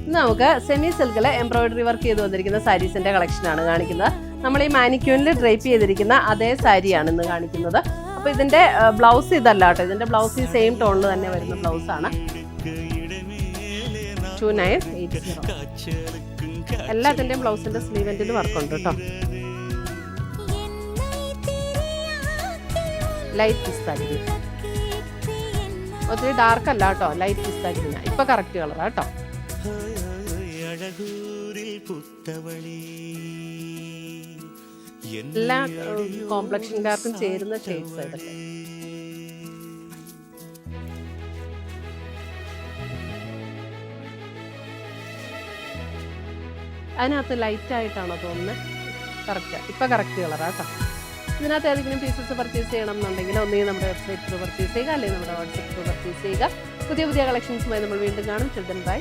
ഇന്ന് നമുക്ക് സെമി സിൽക്കിൽ എംബ്രോയിഡറി വർക്ക് ചെയ്ത് വന്നിരിക്കുന്ന സാരീസിന്റെ കളക്ഷനാണ് കാണിക്കുന്നത്. നമ്മൾ ഈ മാനിക്യൂനിൽ ഡ്രൈപ്പ് ചെയ്തിരിക്കുന്ന അതേ സാരിയാണ് ഇന്ന് കാണിക്കുന്നത്. അപ്പോൾ ഇതിന്റെ ബ്ലൗസ് ഇതല്ല കേട്ടോ, ഇതിന്റെ ബ്ലൗസ് ഈ സെയിം ടോണിൽ തന്നെ വരുന്ന ബ്ലൗസ് ആണ്. 2980. എല്ലാത്തിന്റെയും ബ്ലൗസിന്റെ സ്ലീവ് എൻഡിൽ വർക്കുണ്ട് കേട്ടോ. ലൈറ്റ് പിസ്ത ഗ്രീൻ, ഒത്തിരി ഡാർക്ക് അല്ല കേട്ടോ, ലൈറ്റ് പിസ്ത ഗ്രീൻ. ഇപ്പൊ കറക്റ്റ് കളറാ കേട്ടോ. എല്ലാ കോംപ്ലക്ഷൻകാർക്കും ചേരുന്ന ഷെയ്ഡ്സ് ഇതൊക്കെ. അതിനകത്ത് ലൈറ്റ് ആയിട്ടാണോ തോന്നുന്നത്? കറക്റ്റ്, ഇപ്പൊ കറക്റ്റ് കളറാ കേട്ടോ. ഇതിനകത്ത് ഏതെങ്കിലും പീസസ് പർച്ചേസ് ചെയ്യണം എന്നുണ്ടെങ്കിൽ ഒന്നെങ്കിൽ നമ്മുടെ വെബ്സൈറ്റ് ത്രൂ പർച്ചേസ് ചെയ്യുക, അല്ലെങ്കിൽ നമ്മുടെ വാട്സപ്പ് ത്രൂ പർച്ചേസ് ചെയ്യുക. പുതിയ പുതിയ കളക്ഷൻസുമായി നമ്മൾ വീണ്ടും കാണും. Children by.